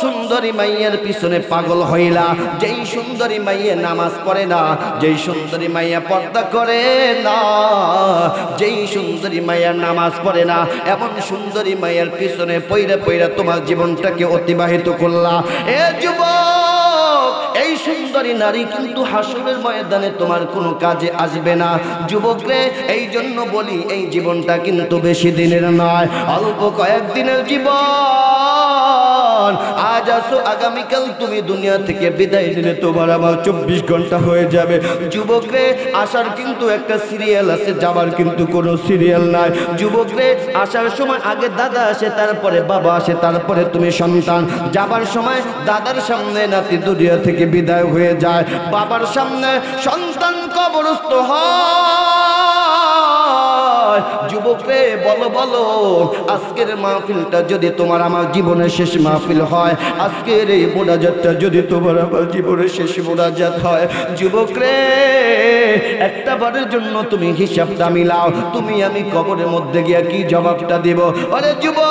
সুন্দরী মাইয়ের পিছনে পাগল হইলা, যেই সুন্দরী মাইয়ে নামাজ পড়ে না, যেই সুন্দরী মাইয়া পর্দা করে না, যেই সুন্দরী মাইয়ার নামাজ পড়ে না, এমন সুন্দরী মাইয়ার পিছনে পইরা পইরা তোমার জীবনটাকে অতিবাহিত করলা। এ যুবক, এই সুন্দরী নারী কিন্তু হাসরের ময়দানে তোমার কোনো কাজে আসবে না। যুবক রে, এই জন্য বলি এই জীবনটা কিন্তু বেশি দিনের নয়, অল্প কয়েকদিনের জীবন। আজ আসো, আগামীকাল তুমি দুনিয়া থেকে বিদায় নিলে তোমার আবার 24 ঘন্টা হয়ে যাবে। যুবক রে, আসার কিন্তু একটা সিরিয়াল আছে, যাবার কিন্তু কোনো সিরিয়াল নাই। যুবক রে, আসার সময় আগে দাদা আসে, তারপরে বাবা আসে, তারপরে তুমি সন্তান। যাবার সময় দাদার সামনে নাতি দুনিয়া থেকে বিদায় হয়ে যায়, বাবার সামনে সন্তান কবরস্থ হয়। যুবক রে, বলো বলো, আজকের মাহফিলটা যদি তোমার আমার জীবনের শেষ মাহফিল হয়, আজকের এই মোনাজাতটা যদি তোমার আমার জীবনের শেষ মোনাজাত হয়, যুবক রে, একটা বারের জন্য তুমি হিসাবটা মিলাও, তুমি আমি কবরের মধ্যে গিয়া কি জবাবটা দিব? আরে যুবক,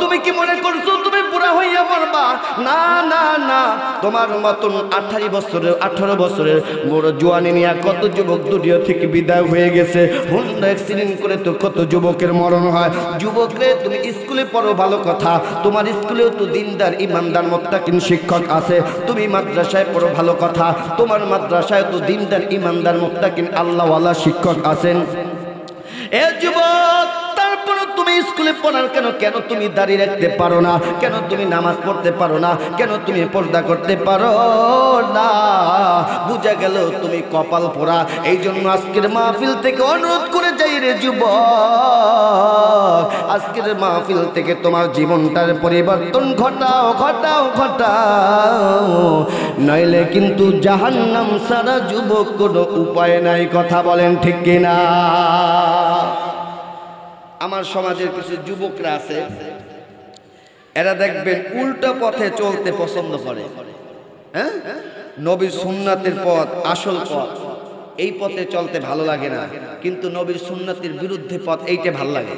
তুমি কি মনে করছো তুমি পুরা হইয়া মরবা? না না না, তোমার মতন 18 বছরের বড় জোয়ানি নিয়ে কত যুবক দুনিয়া থেকে বিদায় হয়ে গেছে। হুন্ডা অ্যাক্সিডেন্ট করে তো কত যুবকের মরণ হয়। যুবক রে, তুমি স্কুলে পড়ো ভালো কথা, তোমার স্কুলেও তো দিনদার ইমানদার মুত্তাকিন শিক্ষক আছে। তুমি মাদ্রাসায় পড়ো ভালো কথা, তোমার মাদ্রাসায় তো দিনদার ইমানদার মুত্তাকিন আল্লাহওয়ালা শিক্ষক আছেন। এ যুবক, তারপরও তুমি স্কুলে পড়ার কেন? কেন তুমি দাঁড়িয়ে রাখতে পারো না? কেন তুমি নামাজ পড়তে পারো না? কেন তুমি পর্দা করতে পারো না? বুঝা গেল তুমি কপাল পোড়া। এই জন্য আজকের মাহফিল থেকে অনুরোধ করে যাই রে যুবক, আজকের মাহফিল থেকে তোমার জীবনটার পরিবর্তন ঘটাও ঘটাও ঘটাও, নইলে কিন্তু জাহান্নাম ছাড়া যুবক কোনো উপায় নাই। কথা বলেন ঠিক কিনা? আমার সমাজের কিছু যুবকরা আছে, এরা দেখবেন উল্টা পথে চলতে পছন্দ করে। হ্যাঁ, নবীর সুন্নাতের পথ আসল পথ, এই পথে চলতে ভালো লাগে না, কিন্তু নবীর সুন্নাতের বিরুদ্ধে পথ এইটা ভালো লাগে।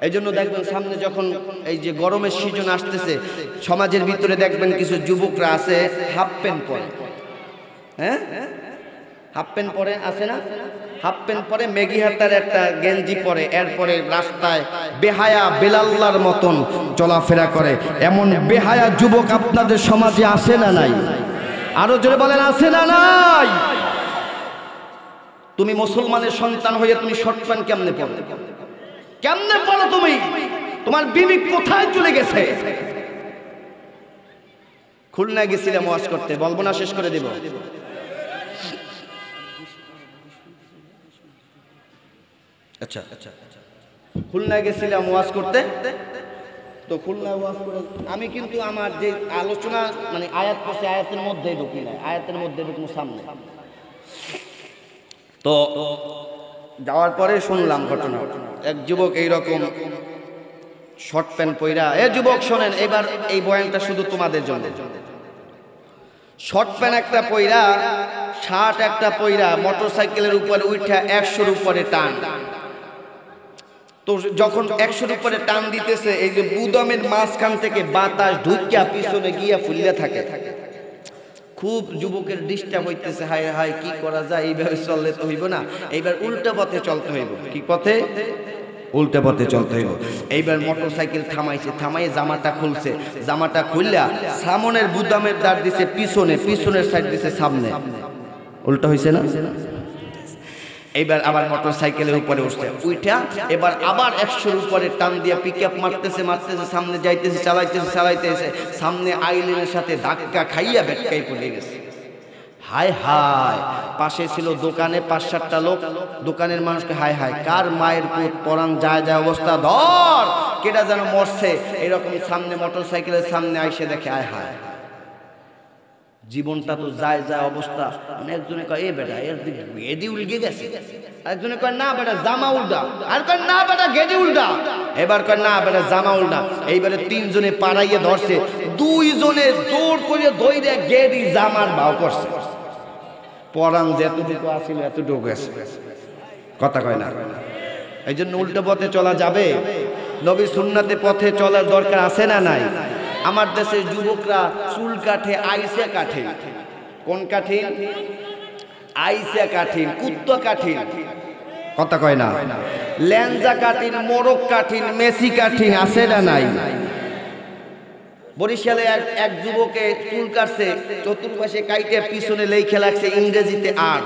এই জন্য দেখবেন সামনে যখন এই যে গরমের সিজন আসতেছে, সমাজের ভিতরে দেখবেন কিছু যুবকরা আছে হাফ প্যান্ট পরে। হ্যাঁ, হাফ প্যান্ট পরে আছে না? হাফ প্যান্ট পরে, মেগি হাতার একটা গেঞ্জি পরে, এরপরে রাস্তায় বেহায়া বেলাল্লার মতন চলাফেরা করে। এমন বেহায়া যুবক আপনাদের সমাজে আছে না নাই? আরো জোরে বলেন, আছে না নাই? তুমি মুসলমানের সন্তান হয়ে তুমি শর্ট প্যান্ট কেমনে পরো? কেমনে পরো তুমি? তোমার বিবি কোথায় চলে গেছে? খুলনা গেছিলাম ওয়াজ করতে, বলবো না, শেষ করে দেব। আচ্ছা আচ্ছা, খুলনায় গেছিলাম ওয়াজ করতে। তো খুলনায় ওয়াজ করে আমি কিন্তু আমার যে আলোচনা মানে আয়াত পড়ছে, আয়াতের মধ্যেই ঢুকি না, আয়াতের মধ্যে ঢুকবো সামনে। তো যাওয়ার পরে শুনলাম ঘটনা, এক যুবক এইরকম শর্ট প্যান্ট পইরা। এ যুবক শোনেন, এবার এই বয়ানটা শুধু তোমাদের জন্য। শর্ট প্যান্ট একটা পইরা, শার্ট একটা পইরা, মোটরসাইকেলের উপরে উঠা 100-র উপরে টান। তো যখন 100-র উপরে টান দিতেছে, এই যে বুদমের মাঝখান থেকে বাতাস ঢুকিয়া পিছনে গিয়া ফুলিয়া থাকে। খুব যুবকের ডিস্টার্ব হইতেছে, হায় হায় কি করা যায়, এইভাবে চললে তো হইব না, এইবার উল্টা পথে চলতে হইব। কি পথে? উল্টা পথে চলতে হইব। এইবার মোটরসাইকেল থামাইছে, থামাই জামাটা খুলছে, জামাটা খুললা সামনের বুদামের দাঁড় দিছে পিছনে, পিছনের সাইড দিছে সামনে। উল্টা হইছে না? এইবার আবার মোটরসাইকেলের উপরে উঠছে, উইঠা এবার আবার 100-র উপরে টান দিয়া পিকআপ মারতেছে মারতেছে, সামনে যাইতেছে, চালাইতেছে চালাইতেছে, সামনে আইলেনের সাথে ধাক্কা খাইয়া বেটকাই পড়ে গেছে। হায় হায়, পাশে ছিল দোকানে 5-7টা লোক, দোকানের মানুষকে হায় হায়, কার মায়ের পুত পরাণ যায় যায় অবস্থা, ধর কেটা যেন মরছে, এরকম সামনে মোটরসাইকেলের সামনে আইসে দেখে হায় হায়, জীবনটা তো যায় যায় অবস্থা। একজনে কয় এ বেটা এর গেদি উল্টে গেছে, একজনে কয় না বেটা জামা উল্টা, আর কয় না বেটা গেদি উল্টা, এবার কয় না বেটা জামা উল্টা। এইবারে 3 জনে পাড়াইয়ে ধরছে, 2 জনে জোর করে ধইরে গেদি জামার ভাও করছে। পরাণ যেতটুকু আসিল এতটুকু গেছে, কথা কয় না। এই জন্য উল্টো পথে চলা যাবে? নবী সুন্নাতে পথে চলার দরকার আছে না নাই? আমার দেশের যুবকরা চুল কাটে আইসা কাঠে। কোন কাঠিন? আইসা কাঠিন, কুত্তা কাঠিন, কথা কয় না। ল্যাঞ্জা কাঠিন, মোরগ কাঠিন, মেসি কাঠিন, আছে না নাই? বরিশালে এক যুবকে চুল কাটছে, চতুর্পাশে কাইটে পিছনে লেখা লাগছে ইংরেজিতে আর।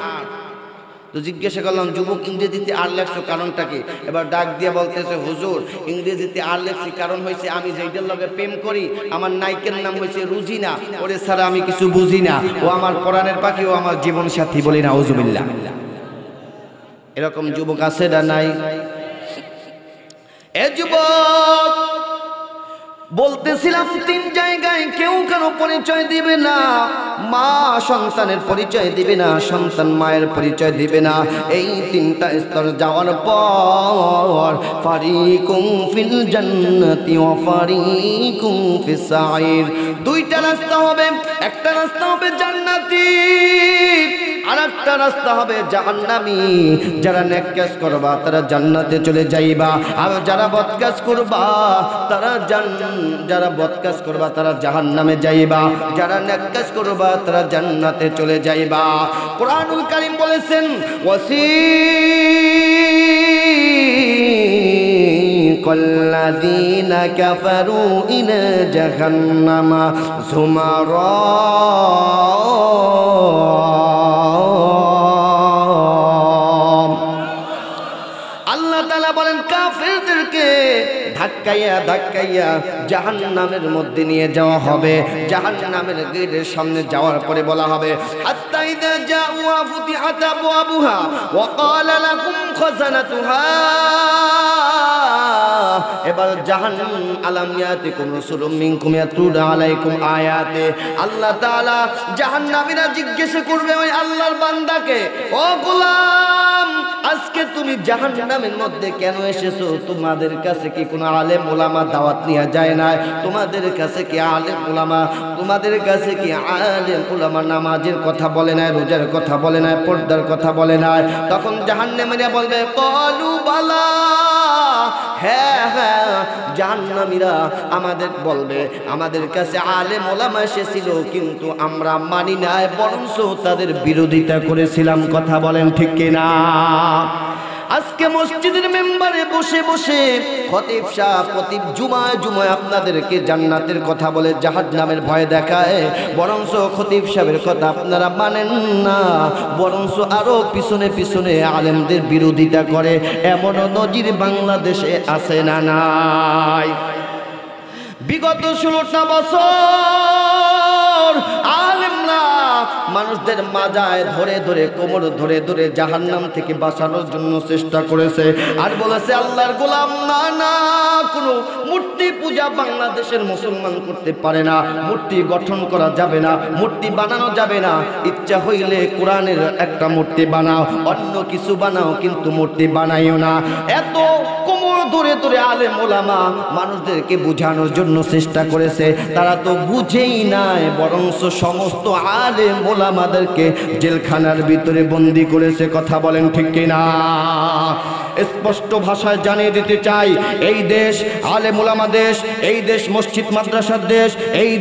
তো জিজ্ঞাসা করলাম, যুবক ইংরেজিতে আর লেখছো কারণটা কি? এবার ডাক দিয়ে বলতেছে, হুজুর ইংরেজিতে আর লেখছি কারণ হয়েছে আমি যেইটার লগে প্রেম করি আমার নায়িকার নাম হয়েছে রুজিনা, ওরে ছাড়া আমি কিছু বুঝি না, ও আমার পরাণের পাখি, ও আমার জীবন সাথী, বলি না আউযুবিল্লাহ। এরকম যুবক আছে না নাই? এ যুবক, বলতেছিলাম তিন জায়গায় কেউ কারো পরিচয় দিবে না। মা সন্তানের পরিচয় দিবে না, সন্তান মায়ের পরিচয় দিবে না। এই তিনটা স্তর যাওয়ার পর ফারিকুম ফিল জান্নাতি ওয়া ফারিকুম ফিস সাঈর, দুইটা রাস্তা হবে। একটা রাস্তা হবে জান্নাতি, আর একটা রাস্তা হবে জাহান্নামী। যারা নেক কাজ করবা তারা জান্নাতে চলে যাইবা, আর যারা বদ কাজ করবা তারা জাহান্নামে যাইবা। যারা নেক কাজ করবা তারা জান্নাতে চলে যাইবা। কুরআনুল কারীম বলেছেন, ওয়াসিকাল্লাযীনা কাফারু ইলা জাহান্নামা যুমারা, আল্লাহ তাআলা বলেন কাফেরদেরকে ধাক্কাইয়া ধাক্কাইয়া জাহান্নামের মধ্যে নিয়ে যাওয়া হবে। জাহান্নামের গেটের সামনে যাওয়ার পরে বলা হবে, হাত্তা ইযা জাউহা ফুতিহাত আবওয়াবুহা ওয়া ক্বালা লাকুম খাযানাতুহা, এবার জাহান্নাম আলাম ইয়াতিকুম রাসূলুম মিনকুম ইয়াতলু আলাইকুম আয়াতে, আল্লাহ তাআলা জাহান্নামীরা জিজ্ঞাসা করবে ওই আল্লাহর বান্দাকে, ও গোলাম আজকে তুমি জাহান্নামের মধ্যে কেন এসেছো? তোমাদের কাছে কি কোনো আলেম ওলামা দাওয়াত নিয়ে যায় না? তোমাদের কাছে কি আলেম ওলামা নামাজের কথা বলে না, রোজার কথা বলে না, পর্দার কথা বলে না? তখন জাহান্নামীরা বলবে, ক্বালু বালা, হ্যাঁ হ্যাঁ। জাহান্নামীরা আমাদের বলবে, আমাদের কাছে আলেম ওলামা এসেছিল কিন্তু আমরা মানি নাই, বরঞ্চ তাদের বিরোধিতা করেছিলাম। কথা বলেন ঠিক কিনা? আজকে মসজিদের মেম্বারে বসে বসে খতিব সাহেব প্রতি জুমায় জুমায় আপনাদেরকে জান্নাতের কথা বলে জাহান্নামের ভয় দেখায়, বরঞ্চ খতিব সাহেবের কথা আপনারা মানেন না, বরঞ্চ আরো পিছনে পিছনে আলেমদের বিরোধিতা করে। এমন নজির বাংলাদেশে আছে না নাই? বিগত 16টা বছর আলেমরা মানুষদের মাজায় ধরে ধরে, কোমর ধরে ধরে জাহান্নাম থেকে বাঁচানোর জন্য চেষ্টা করেছে, আর বলেছে আল্লাহর গোলাম না না, কোনো মূর্তি পূজা বাংলাদেশের মুসলমান করতে পারে না, মূর্তি গঠন করা যাবে না, মূর্তি বানানো যাবে না, ইচ্ছা হইলে কোরআনের একটা মূর্তি বানাও, অন্য কিছু বানাও, কিন্তু মূর্তি বানাইও না। এত কোমর ধরে ধরে আলেম ওলামা মানুষদেরকে বোঝানোর জন্য চেষ্টা করেছে, তারা তো বুঝেই নাই, বরঞ্চ সমস্ত আলেম ওলামাদেরকে জেলখানার ভিতরে বন্দী করেছে। কথা বলেন ঠিক কিনা? স্পষ্ট ভাষায় জানিয়ে দিতে চাই, এই দেশ আলেম ওলামা দেশ, এই দেশ মসজিদ মাদ্রাসার দেশ, এই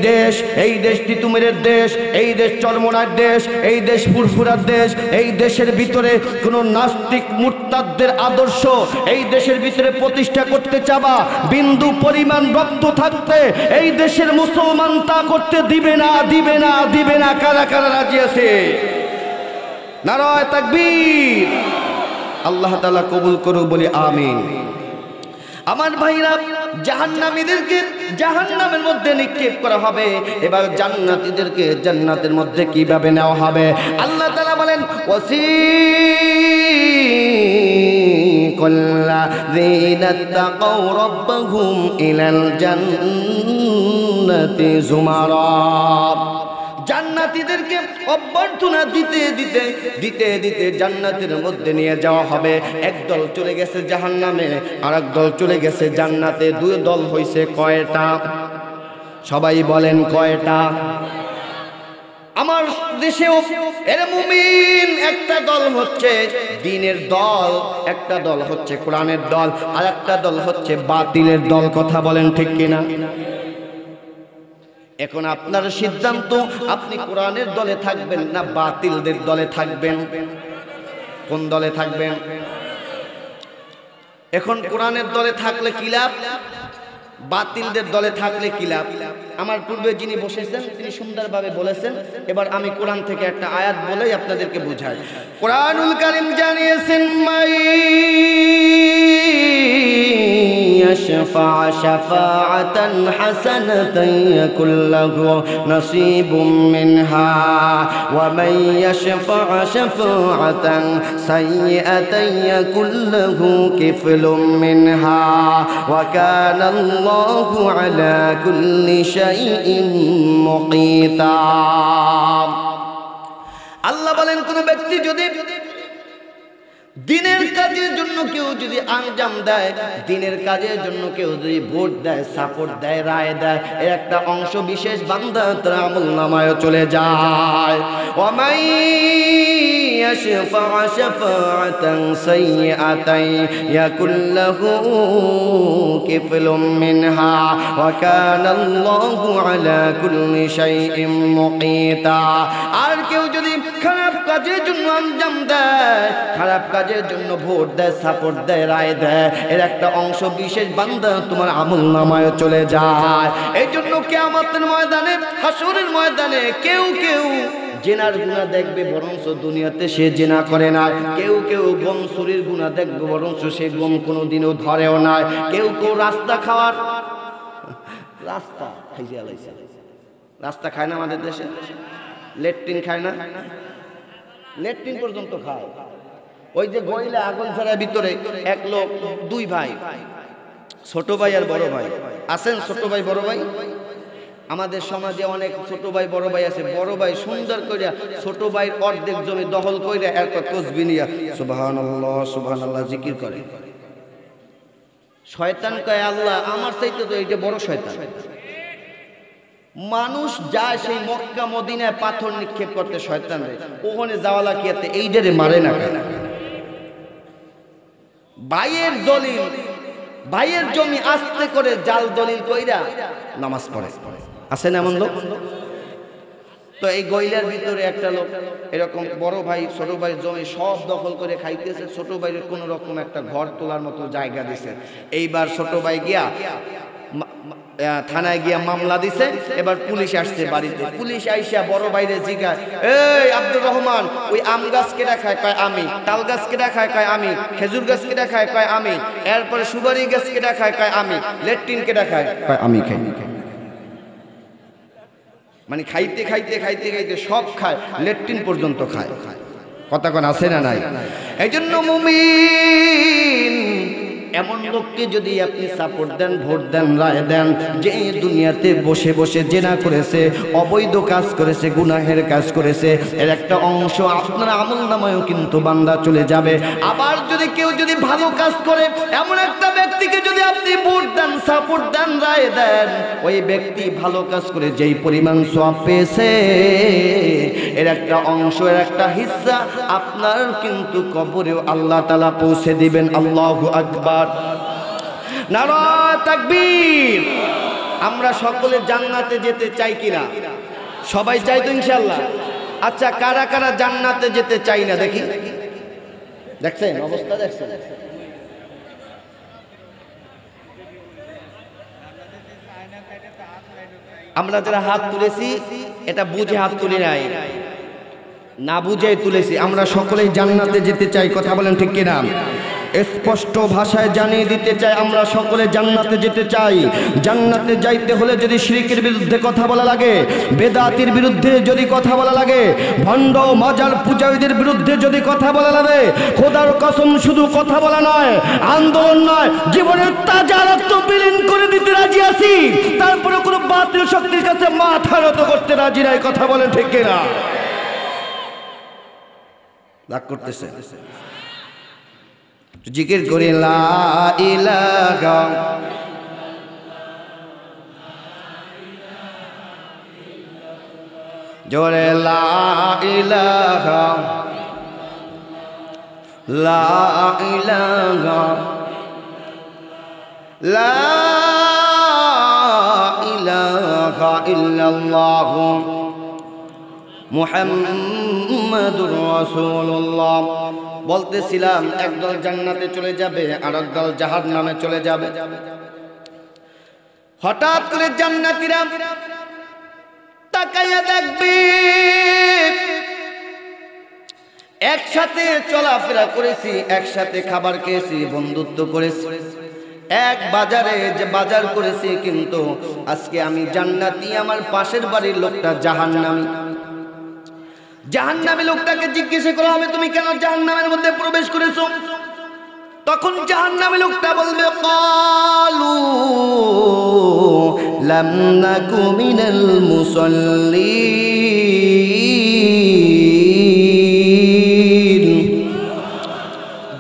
দেশ তিতুমিরের দেশ, এই দেশ চরমনার দেশ, এই দেশ ফুরফুরার দেশ। এই দেশের ভিতরে কোনো নাস্তিক মুরতাদদের আদর্শ এই দেশের ভিতরে প্রতিষ্ঠা করতে চাবা, বিন্দু পরিমাণ রক্ত থাকতে এই দেশের মুসলমান তা করতে দিবে না, দিবে না, দিবে না। কারা কারা রাজি আছে? নারায়ে তাকবীর। আল্লাহ তাআলা কবুল করুক, বলি আমিন। আমার ভাইরা, জাহান্নামীদেরকে জাহান্নামের মধ্যে নিক্ষেপ করা হবে, এবার জান্নাতীদেরকে জান্নাতের মধ্যে কিভাবে নেওয়া হবে? আল্লাহ তাআলা বলেন, ওয়াসিকাল্লাযীনা তাকাউ রাব্বাহুম ইলাল জান্নাতি যুমারা, জান্নাতীদেরকে অভ্যর্থনা দিতে দিতে দিতে দিতে জান্নাতের মধ্যে নিয়ে যাওয়া হবে। একদল চলে গেছে জাহান্নামে, আর এক দল চলে গেছে জান্নাতে। দুই দল হইছে কয়টা? সবাই বলেন কয়টা? আমার দেশেও এর মুমিন একটা দল হচ্ছে দ্বীনের দল, একটা দল হচ্ছে কোরআনের দল, আর একটা দল হচ্ছে বাতিলের দল। কথা বলেন ঠিক কিনা? এখন আপনার সিদ্ধান্ত, আপনি কোরআনের দলে থাকবেন না বাতিলদের দলে থাকবেন? কোন দলে থাকবেন? এখন কোরআনের দলে থাকলে কি লাভ, বাতিলদের দলে থাকলে কি লাভ? আমার পূর্বে যিনি বসেছেন তিনি সুন্দরভাবে বলেছেন। এবার আমি কোরআন থেকে একটা আয়াত বলেই আপনাদেরকে বুঝাই। কোরআনুল কারীম জানিয়েছেন, মাই يشفع شفاعة حسنة يكن له نصيب منها ومن يشفع شفاعة سيئة يكن له كفل منها وكان الله على كل شيء مقيتا। আল্লাহ বলেন, কোন ব্যক্তি যদি দিনের কাজের জন্য কেউ যদি আঞ্জাম দেয়, দিনের কাজের জন্য কেউ যদি ভোট দেয়, সাপোর্ট দেয়, রায় দেয়, এর একটা অংশ বিশেষ বান্দা তার আমলনামায় চলে যায়। ওয়ামাই ইয়াশফা শাফাআতান সাইয়্যাতান ইয়াকুল লাহু কিফলুম মিনহা ওয়া কানা আল্লাহু আলা কুল্লি শাইইন মুকীতা। আর কেউ যদি খারাপ কাজের জন্য আঞ্জাম দেয়, খারাপ কাজের জন্য ভোট দেয়, সাপোর্ট দেয়, রায় দেয়, এর একটা অংশ বিশেষ বান্দা তোমার আমলনামায় চলে যায়। এই জন্য কিয়ামতের ময়দানে, হাসরের ময়দানে কেউ কেউ জেনার গুনাহ দেখবে বরঞ্চ দুনিয়াতে সে জেনা করে না, কেউ কেউ গম চুরির গুনাহ দেখবে বরঞ্চ সে গম কোনোদিনও ধরেও না, কেউ কেউ রাস্তা খাওয়ার, রাস্তা খাইছে আলাইছে, রাস্তা খায় না আমাদের দেশে, লেট্রিন খায় না, লেট্রিন পর্যন্ত খায়। ওই যে গইলা আগুন ছাড়ার ভিতরে এক লোক, দুই ভাই, ছোট ভাই আর বড় ভাই আছেন। ছোট ভাই বড় ভাই, আমাদের সমাজে অনেক ছোট ভাই বড় ভাই আছে। বড় ভাই সুন্দর কইরা ছোট ভাইয়ের অর্ধেক জমি দখল কইরা এরপর তাসবিহ নিয়া সুবহানাল্লাহ সুবহানাল্লাহ জিকির করে। শয়তান কয়, আল্লাহ আমার চাইতে তো এইটা বড় শয়তান। মানুষ যায় সেই মক্কা মদিনায় পাথর নিক্ষেপ করতে শয়তানরে, ওখানে যাওয়ালা কিয়াতে এইটারে মারে না কেন? ভাইয়ের দলিল, ভাইয়ের জমি আস্তে করে জাল দলিল কইরা নামাজ পড়ে। আছে না এমন লোক? তো এই গইলার ভিতরে একটা লোক এরকম বড় ভাই ছোট ভাইয়ের জমি সব দখল করে খাইতেছে। ছোট ভাইয়ের কোন রকম একটা ঘর তোলার মতো জায়গা দিছে। এইবার ছোট ভাই গিয়া থানায় গিয়া মামলা দিছে। এবার পুলিশ আসছে বাড়িতে। পুলিশ আইসা বড় ভাইরে জিজ্ঞাসা, এই আব্দুর রহমান, ওই আম গাছ কেটা খায়? কয় আমি। তাল গাছ কেটা খায়? কয় আমি। খেজুর গাছ কেটা খায়? কয় আমি। এরপরে সুপারি গাছ কেটা খায়? কয় আমি। লেট্রিন কেটা খায়? কয় আমি খাই। মানে খাইতে খাইতে খাইতে খাইতে সব খায়, লেট্রিন পর্যন্ত খায়। কথা কোন আছে না নাই? এই জন্য মুমিন এমন লোককে যদি আপনি সাপোর্ট দেন, ভোট দেন, রায় দেন, যে দুনিয়াতে বসে বসে জেনা করেছে, অবৈধ কাজ করেছে, গুনাহের কাজ করেছে, এর একটা অংশ আপনার আমলনামায়ও কিন্তু বান্দা চলে যাবে। আবার যদি কেউ যদি ভালো কাজ করে, এমন একটা ব্যক্তিকে যদি আপনি ভোট দেন, সাপোর্ট দেন, রায় দেন, ওই ব্যক্তি ভালো কাজ করে যেই পরিমাণ সওয়াব পেয়েছে, এর একটা অংশ, এর একটা হিস্সা আপনার কিন্তু কবরেও আল্লাহ তাআলা পৌঁছে দিবেন। আল্লাহু আকবার, নারায়ে তাকবীর। আমরা সকলে জান্নাতে যেতে চাই কিনা? সবাই চাই তো ইনশাআল্লাহ। আচ্ছা, কারা কারা জান্নাতে যেতে চাই না দেখি? দেখছেন অবস্থা, দেখছেন? আমরা যারা হাত তুলেছি এটা বুঝে হাত তুলে নাই, না বুঝে তুলেছি। আমরা সকলেই জান্নাতে যেতে চাই। কথা বলেন ঠিক কিনা? স্পষ্ট ভাষায় জানিয়ে দিতে চাই, আমরা সকলে জান্নাতে যেতে চাই। জান্নাতে যাইতে হলে যদি শিরকের বিরুদ্ধে কথা বলা লাগে, বেদাতির বিরুদ্ধে যদি কথা বলা লাগে, ভণ্ড মাজার পূজারীদের বিরুদ্ধে যদি কথা বলা লাগে, খোদার কসম শুধু কথা বলা নয়, আন্দোলন নয়, জীবনের তাজা রক্ত বিলীন করে দিতে রাজি আছি। তারপরে কোনো বাতিল শক্তির কাছে মাথা নত করতে রাজি নাই। কথা বলেন ঠিক কিনা? রাগ করতেছে? জিকির করে লা ইলাহা, জোরে লা ইলাহা লা ইলাহা লা ইলাহা ইল্লাল্লাহ মুহাম্মাদুর রাসূলুল্লাহ। বলতেছিলাম একদল জান্নাতে চলে যাবে আর একদল জাহান্নামে চলে যাবে। হঠাৎ করে জান্নাতীরা তাকাইয়া দেখবে একসাথে চলাফেরা করেছি, একসাথে খাবার খেয়েছি, বন্ধুত্ব করেছি, এক বাজারে যে বাজার করেছি, কিন্তু আজকে আমি জান্নাতি, আমার পাশের বাড়ির লোকটা জাহান্নামী। জাহান্নামী লোকটাকে জিজ্ঞেস করা হবে তুমি কেন জাহান্নামের মধ্যে প্রবেশ করেছো? তখন জাহান্নামী লোকটা বলবে ক্বালু লাম নাকু মিনাল মুসাল্লিন।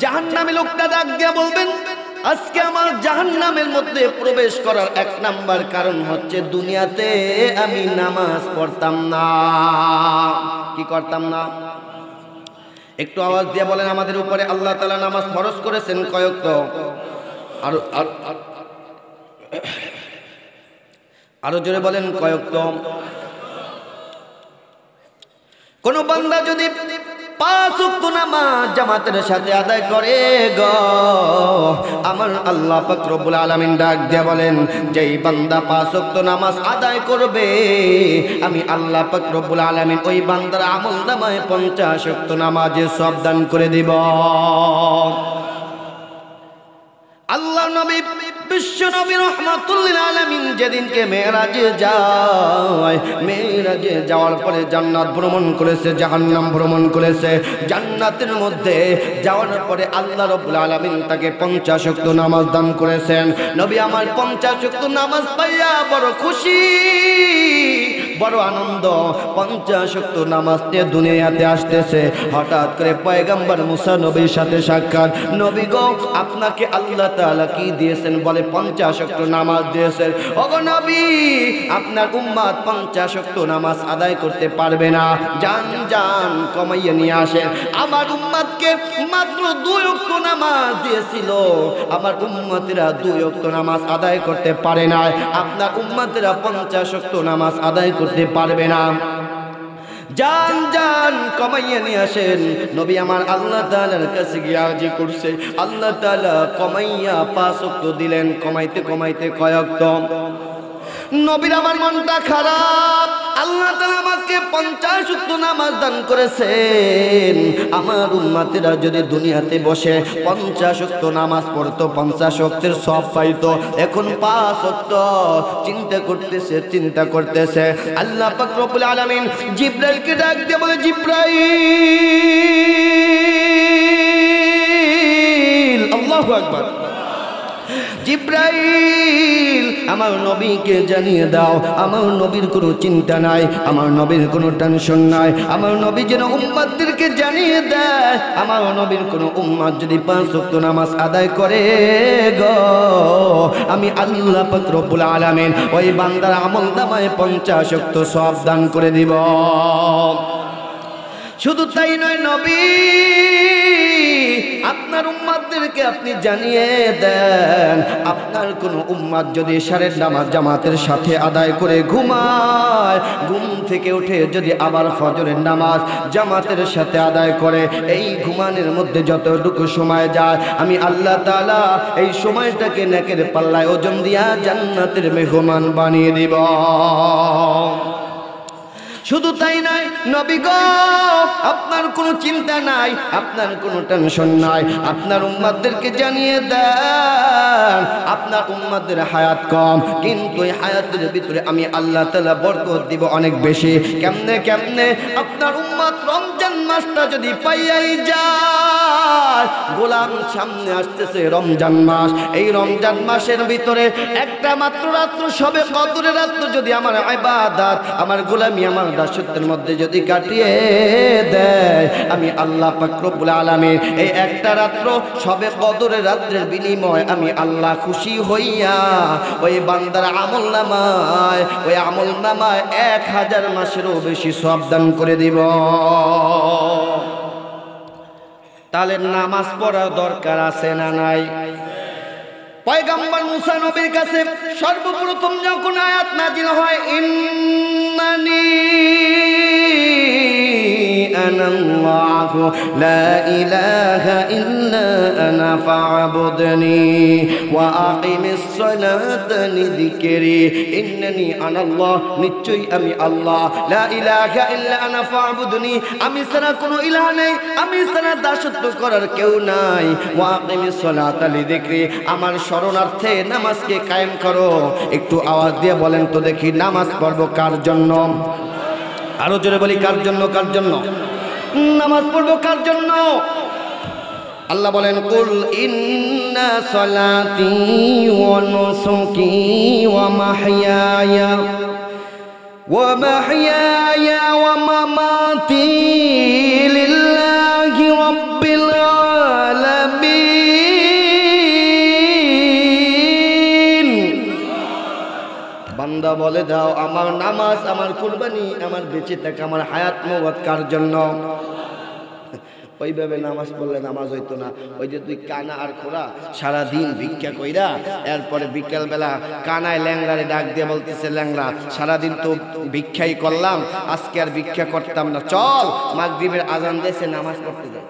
জাহান্নামী লোকটা ডাক দিয়ে বলবেন আজকে আমার জাহান্নামের মধ্যে প্রবেশ করার এক নাম্বার কারণ হচ্ছে দুনিয়াতে আমি নামাজ পড়তাম না। কি করতাম না? একটু আওয়াজ দিয়ে বলেন আমাদের উপরে আল্লাহ তাআলা নামাজ ফরজ করেছেন কয়েকত? আরো জোরে বলেন কয়েকত? কোন বান্দা যদি 5 ওয়াক্ত নামাজ জামাতের সাথে আদায় করে গো, আমার আল্লাহ পাক রব্বুল আলামিন ডাক দিয়ে বলেন যেই বান্দা 5 ওয়াক্ত নামাজ আদায় করবে আমি আল্লাহ পাক রব্বুল আলামিন ওই বান্দার আমলনামায় 50 ওয়াক্ত নামাজের সওয়াব দান করে দিব। আল্লাহ নবী বিশ্ব নবী রাহমাতুল লিল আলামিন যেদিনকে মেরাজে যায়, মেরাজে যাওয়ার পরে জান্নাত ভ্রমণ করেছে, জাহান্নাম ভ্রমণ করেছে। জান্নাতের মধ্যে যাওয়ার পরে আল্লাহ রাব্বুল আলামিন তাকে 50 ওয়াক্ত নামাজ দান করেছেন। নবী আমার 50 ওয়াক্ত নামাজ পাইয়া বড় খুশি, বড় আনন্দ। 50 ওয়াক্ত নামাজ নিয়ে দুনিয়াতে আসতেছে। হঠাৎ করে পয়গম্বর মুসা নবীর সাথে সাক্ষাৎ। নবী গো আপনাকে আল্লাহ তাআলা কি দিয়েছেন? বলে 50 ওয়াক্ত নামাজ দিয়েছেন। ওগো নবী আপনার উম্মত 50 ওয়াক্ত নামাজ আদায় করতে পারবে না, জান জান কমাইয়ে নিয়ে আসেন। আমার উম্মতকে মাত্র 2 ওয়াক্ত নামাজ দিয়েছিল, আমার উম্মতেরা 2 ওয়াক্ত নামাজ আদায় করতে পারে না, আপনার উম্মতেরা 50 ওয়াক্ত নামাজ আদায় করতে পারবে না, জান জান কমাইয়া নিয়ে আসেন। নবী আমার আল্লাহ তাআলার কাছে গিয়ে আরজি করছে, আল্লাহ তাআলা কমাইয়া 5 ওয়াক্ত দিলেন। কমাইতে কমাইতে কয় ওয়াক্ত? নবীর আমার মনটা খারাপ, আল্লাহ তাআলা আমাকে 50 ওয়াক্ত নামাজ দান করেছেন। আমার উম্মতেরা যদি দুনিয়াতে বসে 50 ওয়াক্ত নামাজ পড়তো, 50 ওয়াক্তের সওয়াব পাইতো। এখন 5 ওয়াক্ত। চিন্তা করতেছে। আল্লাহ পাক রব্বুল আলামিন জিবরাইলকে ডাক দিয়ে বলে, জিবরাইল, আল্লাহু আকবার, জিবরাইল আমার নবীকে জানিয়ে দাও আমার নবীর কোনো চিন্তা নাই, আমার নবীর কোনো টেনশন নাই। আমার নবী যেন উম্মতদেরকে জানিয়ে দেয় আমার নবীর কোনো উম্মত যদি 5 ওয়াক্ত নামাজ আদায় করে গো, আমি আল্লাহ পাক রব্বুল আলামিন ওই বান্দার আমলনামায় 50 ওয়াক্ত সওয়াব দান করে দিব। শুধু তাই নয়, নবী আপনার উম্মতদেরকে আপনি জানিয়ে দেন আপনার কোন উম্মত যদি ইশারের নামাজ জামাতের সাথে আদায় করে ঘুমায়, ঘুম থেকে উঠে যদি আবার ফজরের নামাজ জামাতের সাথে আদায় করে, এই ঘুমানোর মধ্যে যতটুকু সময় যায় আমি আল্লাহ তাআলা এই সময়টাকে নেকের পাল্লায় ওজন দিয়া জান্নাতের মেহমান বানিয়ে দিব। শুধু তাই নয় নবী গো, আপনার কোনো চিন্তা নাই, আপনার কোনো টেনশন নাই, আপনার উম্মতদেরকে জানিয়ে দেন আপনার উম্মতের হায়াত কম, কিন্তু এই হায়াতের ভিতরে আমি আল্লাহ তাআলা বরকত দিব অনেক বেশি। কেমনে কেমনে? আপনার উম্মত রমজান মাসটা যদি পাইয়াই যায়, গোলাম সামনে আসতেছে রমজান মাস, এই রমজান মাসের ভিতরে একটা মাত্র রাত্র সবে কদরের রাত্র যদি আমার ইবাদত, আমার গোলামি, আমার দাসত্বের মধ্যে যদি কাটিয়ে দেয়, আমি আল্লাহ পাক রব্বুল আলামিন এই একটা রাত্র সবে কদরের রাত্রের বিনিময় আমি আল্লাহ খুশি হইয়া ওই বান্দার আমলনামায়, ওই আমলনামায় 1000 মাসেরও বেশি সওয়াব দান করে দিব। তাহলে নামাজ পড়ার দরকার আছে না নাই? পয়গম্বর মুসা নবীর কাছে সর্বপ্রথম যখন আয়াত নাজিল হয়, ইন্নানি আনাল্লাহু লা ইলাহা ইল্লা আনা ফা'বুদনি ওয়া আকিমিস সালাতা লিযিকরি, ইন্নানি আনাল্লাহ, নিশ্চয়ই আমি আল্লাহ, লা ইলাহা ইল্লা আনা ফা'বুদনি, আমি ছাড়া কোনো ইলাহ নেই, আমি ছাড়া দাসত্ব করার কেউ নাই, ওয়া আকিমিস সালাতা লিযিকরি, আমার শরণার্থে নামাজকে কায়েম করো। একটু আওয়াজ দিয়ে বলেন তো দেখি, নামাজ পড়বো কার জন্য? আরো জোরে বলি, কার জন্য? কার জন্য নামাজ পড়বো? কার জন্য? আল্লাহ বলেন, কুল ইন্না সালাতি ওয়া নুসুকি ওয়া মাহইয়ায়া ওয়া মামাতি লিল্লাহি রাব্বিল আলামিন। বান্দা বলে দাও, আমার নামাজ, আমার কুরবানি, আমার বেঁচে থাকা, আমার হায়াত মওত কার জন্য? ওইভাবে নামাজ পড়লে নামাজ হইতো না। ওই যে তুই কানা আর খোরা সারাদিন ভিক্ষা কইরা, এরপরে বিকেলবেলা কানায় ল্যাংড়ারে ডাক দিয়ে বলতেছে, ল্যাংড়া সারাদিন তো ভিক্ষাই করলাম, আজকে আর ভিক্ষা করতাম না, চল মাগরিবের আজান দিয়েছে নামাজ পড়তে যাই।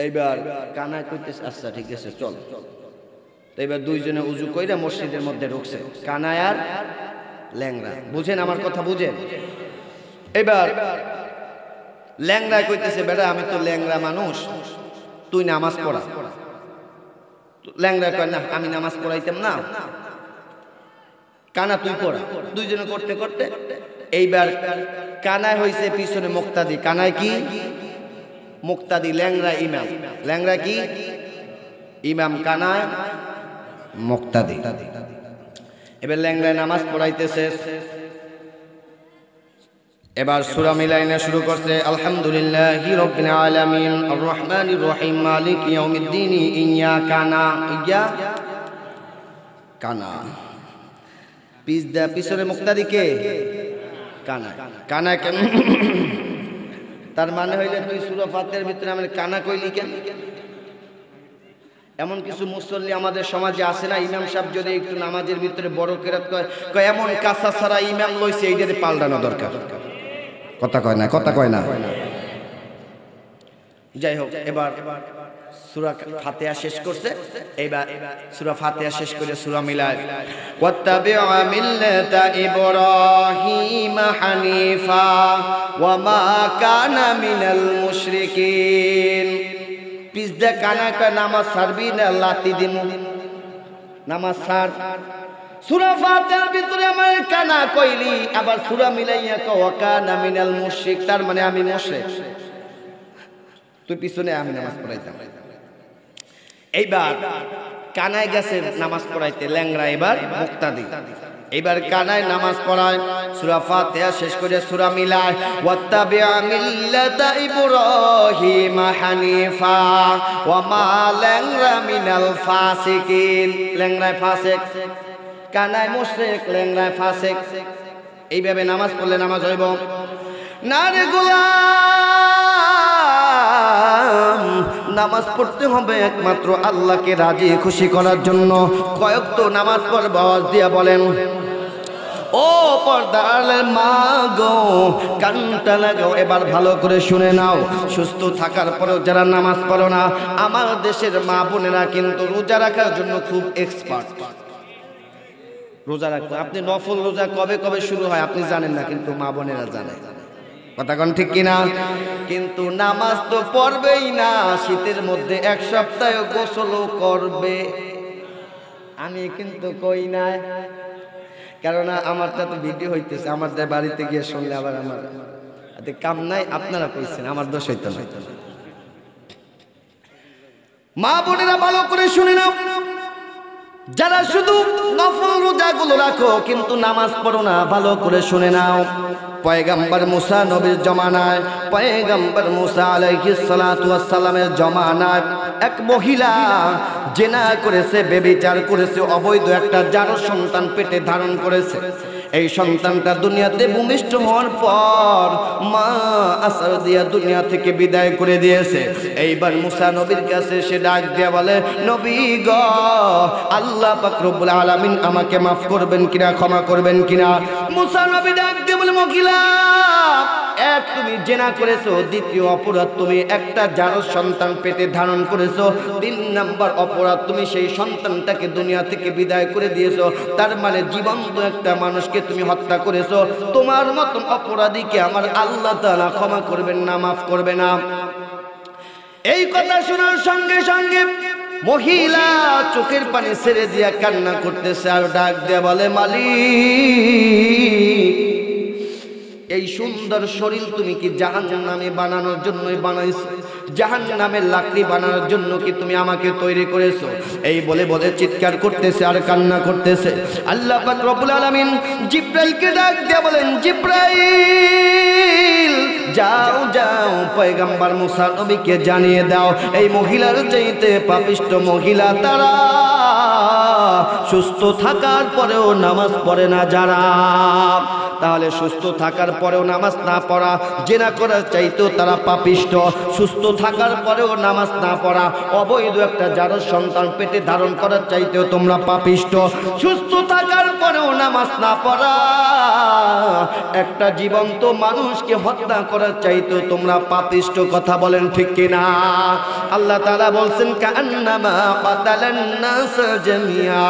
এইবার কানায় কইতেছে, আচ্ছা ঠিক আছে চল। তো এবার দুইজনে উজু কইরা মসজিদের মধ্যে ঢুকছে, কানায় আর ল্যাংড়া। বুঝেন আমার কথা? বুঝেন? এবার ল্যাংড়া কইতেছে, বেটা আমি তো ল্যাংড়া মানুষ, তুই নামাজ পড়া। ল্যাংড়া কয়, না আমি নামাজ পড়াইতাম না, কানা তুই পড়া। দুইজনে করতে করতে এইবার কানায় হইছে পিছনে মুক্তাদি। কানায় কি? মুক্তাদি। ল্যাংড়া ইমাম। ল্যাংড়া কি? ইমাম। কানায় মুক্তাদি। এবার ল্যাংড়ায় নামাজ পড়াইতেছে। এবার সূরা মিলাইনা শুরু করছে, আলহামদুলিল্লাহি রাব্বিল আলামিন আর রহমানির রহিম মালিক ইয়াউমিদ্দিন ইয়াকা কানা। পিছনে মুক্তাদি কে? কানা। কানা কেন? তার মানে হইলে তুই সূরা ফাতিহার ভিতরে আমার কানা কইলি কেন? এমন কিছু মুসল্লি আমাদের সমাজে আছে না, ইমাম সাহেব যদি একটু নামাজের ভিতরে বড় কেরাত কয় এমন কাঁচা ছাড়া ইমাম লইছে, এইটারে পাল্টানো দরকার। কথা কয় না, কথা কয় না। যাই হোক, এবার সূরা ফাতিহা শেষ করছে। এইবার সূরা ফাতিহা শেষ করে সূরা মিলায়, ওয়াত্তাবি'ু মিল্লাতা ইব্রাহিম হানিফা ওয়া মা কানা মিনাল মুশরিকিন। পিছদা কানা কয় নামাজ ছাড়বি না লাতি দিমু? নামাজ ছাড়। সূরা ফাতিহার ভিতরে আমার কানা কইলি, আবার সূরা মিলাইয়া কও ওয়া কানা মিনাল মুশরিক, তার মানে আমি মুশরিক। তুই পিছনে, আমি নামাজ পড়াইতাম। এইবার কানায় গেছে নামাজ পড়াইতে, ল্যাংড়া এবার মুক্তাদি। এবার কানায় নামাজ পড়ায়, সূরা ফাতিহা শেষ করে সূরা মিলায়, ওয়াত্তাবি'ু মিল্লাতা ইব্রাহিম হানিফা ওয়া মা ল্যাংড়া মিনাল ফাসিকিন। ল্যাংড়ায় ফাসিক, কানায় মুশরিক, ল্যাংড়ায় ফাসিক। এইভাবে নামাজ পড়লে নামাজ হইব না রে গোলাম। নামাজ পড়তে হবে একমাত্র আল্লাহকে রাজি খুশি করার জন্য। কয়েক তো নামাজ পড়বে, আওয়াজ দিয়া বলেন, ও পর্দার মা গো, কানটা লাগাও, এবার ভালো করে শুনে নাও। সুস্থ থাকার পরেও যারা নামাজ পড়ো না, আমার দেশের মা বোনেরা কিন্তু রোজা রাখার জন্য খুব এক্সপার্ট। রোজা রাখতে, আপনি নফল রোজা কবে কবে শুরু হয় আপনি জানেন না, কিন্তু মা বোনেরা জানে। কথা কোন ঠিক কিনা? কিন্তু নামাজ তো পড়বেই না, শীতের মধ্যে এক সপ্তাহ গোসলও করবে। আমি কিন্তু কই নাই, কেননা আমারটা তো ভিডিও হইতেছে, আমার বাড়িতে গিয়ে শুনলে আবার আমার এতে কাম নাই, আপনারা কইছেন, আমার দোষ হইতো না। মা বোনেরা ভালো করে শুনে নাও, যারা শুধু নফল রোজাগুলো রাখো কিন্তু নামাজ পড়ো না, ভালো করে শুনে নাও। পয়গম্বর মুসা নবীর জমানায়, পয়গম্বর মুসা আলাইহিস সালাতু ওয়াস সালামের জমানায় এক মহিলা জিনা করেছে, ব্যভিচার করেছে, অবৈধ একটা জারো সন্তান পেটে ধারণ করেছে। এই সন্তানটা দুনিয়াতে ভূমিষ্ঠ হওয়ার পর মা আসার দিয়া দুনিয়া থেকে বিদায় করে দিয়েছে। এইবার মুসা নবীর কাছে সে ডাক দিয়া বলে, নবী গো, আল্লাহ পাক রব্বুল আলামিন আমাকে মাফ করবেন কিনা, ক্ষমা করবেন কিনা? মুসা নবী ডাক দিয়ে বলে, মহিলা, এক তুমি জিনা করেছো, দ্বিতীয় অপরাধ তুমি একটা জারজ সন্তান পেটে ধারণ করেছো, 3 নাম্বার অপরাধ তুমি সেই সন্তানটাকে দুনিয়া থেকে বিদায় করে দিয়েছো। তার মানে জীবন্ত একটা মানুষকে তুমি হত্যা করেছো। তোমার মতন অপরাধীকে আমার আল্লাহ তাআলা ক্ষমা করবেন না, মাফ করবে না। এই কথা শোনার সঙ্গে সঙ্গে মহিলা চোখের পানি ছেড়ে দিয়া কান্না করতেছে আর ডাক দিয়া বলে, মালিক, এই সুন্দর শরীর তুমি কি জাহান্নামে বানানোর জন্যই বানাইছো? জাহান্নামের লাকড়ি বানানোর জন্য কি তুমি আমাকে তৈরি করেছো? এই বলে বলে চিৎকার করতেছে আর কান্না করতেছে। আল্লাহ পাক রব্বুল আলামিন জিব্রাইলকে ডাক দিয়ে বলেন, জিব্রাইল, যাও যাও পয়গম্বর মুসা নবীকে জানিয়ে দাও, এই মহিলার চাইতে পাপিষ্ট মহিলা তারা, সুস্থ থাকার পরেও নামাজ পড়ে না যারা। তাহলে সুস্থ থাকার পরেও নামাজ না পড়া, জিনা করার চাইতেও তারা পাপিষ্ট। সুস্থ থাকার পরেও নামাজ না পড়া, অবৈধ একটা জারজ সন্তান পেটে ধারণ করার চাইতেও তোমরা পাপিষ্ট। সুস্থ থাকার পরেও নামাজ না পড়া, একটা জীবন্ত মানুষকে হত্যা করার চাইতেও তোমরা পাপিষ্ট। কথা বলেন ঠিক কিনা? আল্লাহ তাআলা বলছেন, কান্নামা কাতালান নাস জামিয়া,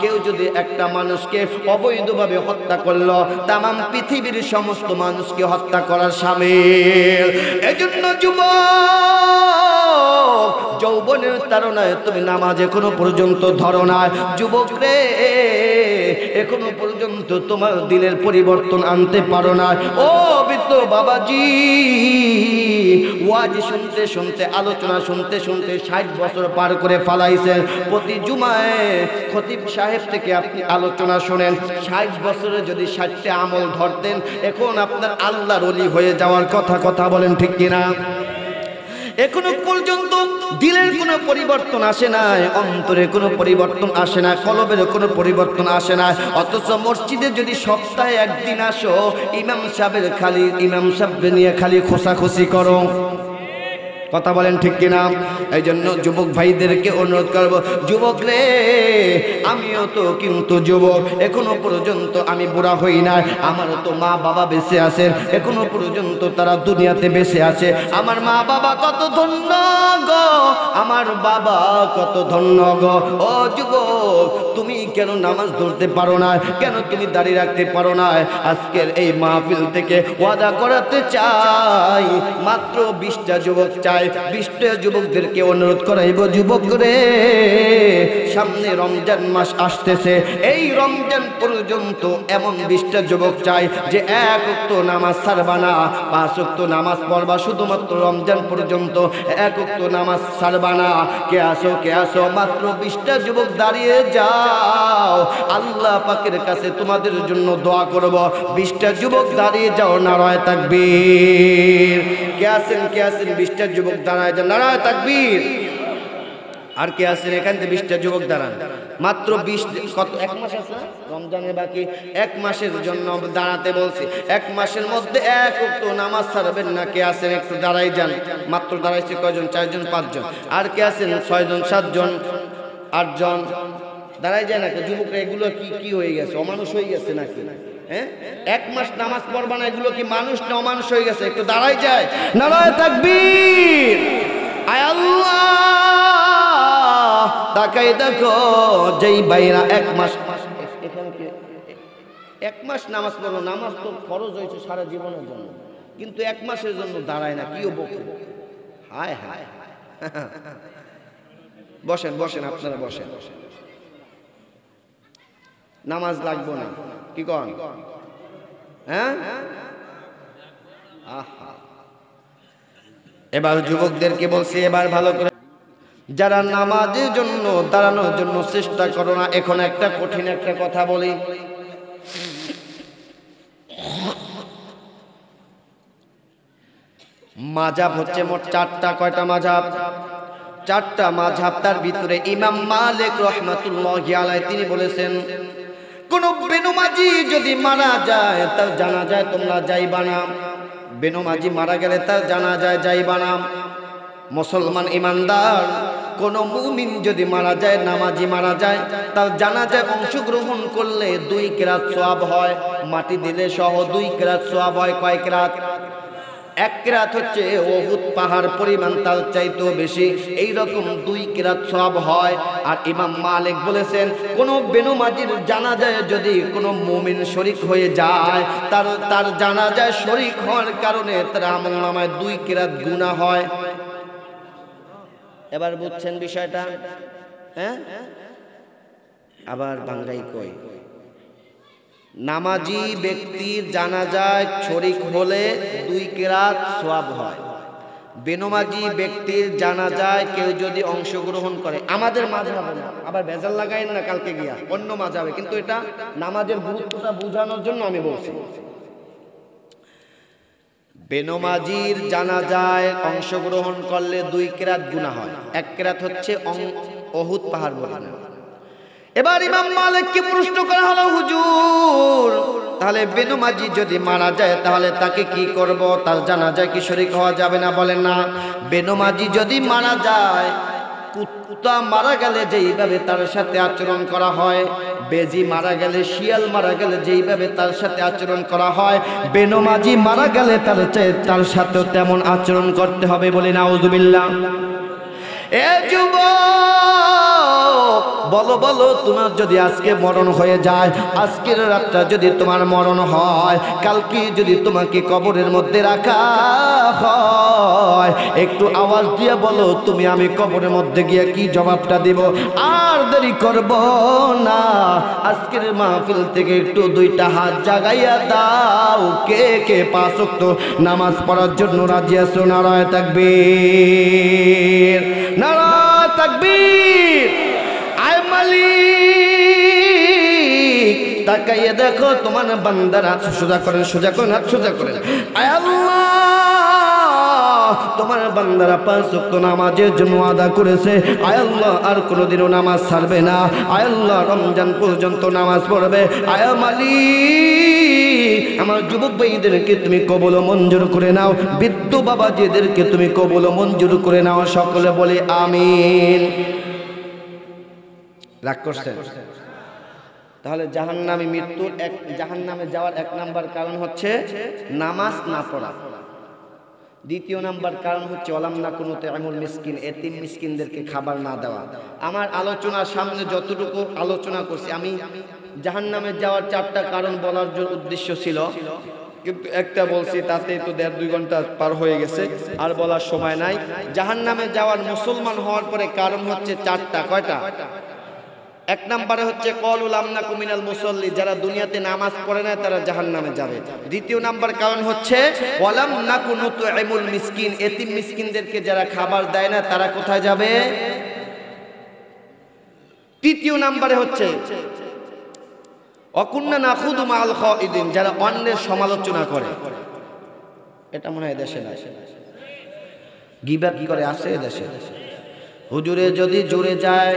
কেউ যদি একটা মানুষকে অবৈধভাবে হত্যা করলো, তাম পৃথিবীর সমস্ত মানুষকে হত্যা করার শামিল। এজন্য যুবক, যৌবনের তাড়নায় তুমি নামাজ এখনো পর্যন্ত ধরো না। যুবক রে, এখনো পর্যন্ত তোমার দিনের পরিবর্তন আনতে পারো না। ও বৃদ্ধ বাবাজি, ওয়াজ শুনতে শুনতে, আলোচনা শুনতে শুনতে 60 বছর পার করে ফালাইছেন। প্রতি জুমায় খতিব সাহেব থেকে আপনি আলোচনা শোনেন। 60 বছরে যদি 60টা আমল ধরতেন, এখন আপনার আল্লাহর ওলি হয়ে যাওয়ার কথা। কথা বলেন ঠিক কিনা? এখনো পর্যন্ত দিলের কোনো পরিবর্তন আসে নাই, অন্তরে কোনো পরিবর্তন আসে না, কলবের কোনো পরিবর্তন আসে না। অথচ মসজিদে যদি সপ্তাহে একদিন আসো, ইমাম সাহেব নিয়ে খালি খোসাখুসি করো। কথা বলেন ঠিক কিনা? এই জন্য যুবক ভাইদেরকে অনুরোধ করব, যুবক রে, আমিও তো কিন্তু যুবক, এখনো পর্যন্ত আমি বুড়া হই না। আমারও তো মা বাবা বেঁচে আছেন, এখনো পর্যন্ত তারা দুনিয়াতে বেঁচে আছে। আমার মা বাবা কত ধন্য গো, আমার বাবা কত ধন্য গো। ও যুবক, তুমি কেন নামাজ ধরতে পারো না? কেন তুমি দাঁড়িয়ে রাখতে পারো না? আজকের এই মাহফিল থেকে ওয়াদা করাতে চাই, মাত্র 20টা যুবক চাই। 20টা যুবকদেরকে অনুরোধ করাইব, যুবক রে, সামনে রমজান মাস আসতেছে, এই রমজান পর্যন্ত এমন 20টা যুবক চাই যে 1 ওয়াক্ত নামাজ ছাড়বা না, 5 ওয়াক্ত নামাজ পড়বা, শুধুমাত্র রমজান পর্যন্ত 1 ওয়াক্ত নামাজ ছাড়বা না। কে আসো? মাত্র 20টা যুবক দাঁড়িয়ে যাও, আল্লাহ পাকের কাছে তোমাদের জন্য দোয়া করব। 20টা যুবক দাঁড়িয়ে যাও, নারায়ে তাকবীর। কে আছেন 20টা যুবক দাঁড়ায় যান, নারায়ে তাকবীর। আর কে আছেন এখান থেকে 20টা যুবক দাঁড়ান। মাত্র 20, কত 1 মাস আছে রমজানের বাকি, 1 মাসের জন্য দাঁড়াতে বলছি। 1 মাসের মধ্যে 1 ওয়াক্ত নামাজ ছাড়বেন না। কে আছেন একটু দাঁড়াই যান। মাত্র দাঁড়াইছে কয়জন? 4 জন 5 জন। আর কে আছেন 6 জন 7 জন 8 জন? দাঁড়াই যায় না। যুবকরা এগুলো কি হয়ে গেছে? অমানুষ হয়ে গেছে নাকি? হ্যাঁ, 1 মাস নামাজ পড়বা না, এগুলো কি মানুষ না অমানুষ হয়ে গেছে? একটু দাঁড়াই যায়, নারায়ে তাকবীর। আয় আল্লাহ, তাকাই দেখো, যেই বাইরা 1 মাস, এখানে কি 1 মাস নামাজ পড়লো, নামাজ তো ফরজ হয়েছে সারা জীবনের জন্য, কিন্তু 1 মাসের জন্য দাঁড়ায় না, কিও বকে। হায় হায়, বসেন বসেন, আপনারা বসেন। নামাজ লাগবো না, কি কন? হ্যাঁ, এবার যুবকদেরকে বলছি, এবার ভালো করে যারা নামাজের জন্য দাঁড়ানোর জন্য চেষ্টা করো না, এখন একটা কঠিন একটা কথা বলি। মাযহাব হচ্ছে মোট চারটা। কয়টা মাযহাব? চারটা মাযহাব। তার ভিতরে ইমাম মালিক রাহমাতুল্লাহি আলাইহি তিনি বলেছেন, কোন বেনমাজি যদি মারা যায় তার জানাজায় তোমরা যাইবা না। বেনমাজি মারা গেলে তার জানাজায় যাইবা না। মুসলমান ইমানদার কোন মুমিন যদি মারা যায়, নামাজি মারা যায়, তার জানাজায় অংশগ্রহণ করলে 2 কিরাত সওয়াব হয়। মাটি দিলে সহ 2 কিরাত সওয়াব হয়। কয় কিরাত? 1 কিরাত হচ্ছে উহুদ পাহাড় পরিমাণ, তার চাইতেও বেশি। এই রকম 2 কিরাত সওয়াব হয়। আর ইমাম মালিক বলেছেন, কোন বেনমাজির জানাজায় যদি কোনো মুমিন শরীক হয়ে যায়, তার জানাজায় শরীক হওয়ার কারণে তার আমলনামায় 2 কিরাত গুনাহ হয়। এবার বুঝছেন বিষয়টা? হ্যাঁ, আবার বাঙ্গাই কই, নামাজি ব্যক্তির জানাজায় শরীক হলে 2 কিরাত সওয়াব হয়। বেনমাজি ব্যক্তির জানাজায় কেউ যদি অংশগ্রহণ করে, আমাদের মাযহাবে না, আবার ভেজাল লাগাইন না কালকে গিয়া, অন্য মাযহাবে, কিন্তু এটা নামাজের গুরুত্বটা বোঝানোর জন্য আমি বলছি। বেনমাজির জানাজায় অংশগ্রহণ করলে 2 কিরাত গুনাহ হয়। 1 কিরাত হচ্ছে উহুদ পাহাড় পরিমাণ। এবার ইমাম মালিককে প্রশ্ন করা হলো, হুজুর তাহলে বেনমাজি যদি মারা যায় তাহলে তাকে কি করব? তার জানাজায় কি শরীক হওয়া যাবে না? বলেন না। বেনমাজি যদি মারা যায়, কুত্তা মারা গেলে যেইভাবে তার সাথে আচরণ করা হয়, বেজি মারা গেলে, শিয়াল মারা গেলে যেইভাবে তার সাথে আচরণ করা হয়, বেনমাজি মারা গেলে তার সাথেও তেমন আচরণ করতে হবে। বলি নাউজুবিল্লাহ। এ যুবক, বলো তোমার যদি আজকে মরণ হয়ে যায়, আজকের রাতটা যদি তোমার মরণ হয়, কালকে যদি তোমাকে কবরের মধ্যে রাখা হয়, একটু আওয়াজ দিয়ে বলো তুমি আমি কবরের মধ্যে গিয়ে কি জবাবটা দিব? আর দেরি করব না, আজকের মাহফিল থেকে একটু 2টা হাত জাগাইয়া দাও। কে কে 5 ওয়াক্ত নামাজ পড়ার জন্য রাজি আছো? নারায়ে তাকবীর, নারায়ে তাকবীর। আয় মালিক, তাকাইয়ে দেখো তোমার বান্দারা। সোজা করেন, সোজা করেন, হাত সোজা করেন। আয় আল্লাহ, তোমার বান্দারা 5 ওয়াক্ত নামাজের জন্য আদা করেছে। আয় আল্লাহ, আর কোনোদিনও নামাজ ছাড়বে না। আয় আল্লাহ, রমজান পর্যন্ত নামাজ পড়বে। আয় মালিক, আমার যুবক ভাইদেরকে তুমি কবুল ও মঞ্জুর করে নাও। বৃদ্ধ বাবাজিদেরকে তুমি কবুল ও মঞ্জুর করে নাও। সকলে বলে আমিন। রাগ করছেন? তাহলে জাহান্নামী মৃত্যুর জাহান্নামে যাওয়ার 1 নাম্বার কারণ হচ্ছে নামাজ না পড়া। 2 নাম্বার কারণ হচ্ছে ওয়ালাম নাকুনু তু'ইমুল মিসকিন, এতিম মিসকিনদেরকে খাবার না দেওয়া। আমার আলোচনার সামনে যতটুকু আলোচনা করছি, আমি জাহান্নামে যাওয়ার 4টা কারণ বলার উদ্দেশ্য ছিল, কিন্তু একটা বলছি, তাতে তো 1.5-2 ঘন্টা পার হয়ে গেছে, আর বলার সময় নাই। জাহান্নামে যাওয়ার মুসলমান হওয়ার পরে কারণ হচ্ছে 4টা। কয়টা? 1 নম্বরে হচ্ছে ক্বালু লাম নাকু মিনাল মুসাল্লি, যারা দুনিয়াতে নামাজ পড়ে না তারা জাহান্নামে যাবে। 2 নম্বর কারণ হচ্ছে ওয়ালাম নাকু নুতইমুল মিসকিন, এতিম মিসকিনদেরকে যারা খাবার দেয় না তারা কোথায় যাবে? 3 নম্বরে হচ্ছে অকুন্না নাখুদু মাল খাইদিন, যারা অন্যের সমালোচনা করে। এটা মনে হয় দেশে না, গীবত করে আসে দেশে। হুজুরে যদি জোরে যায়,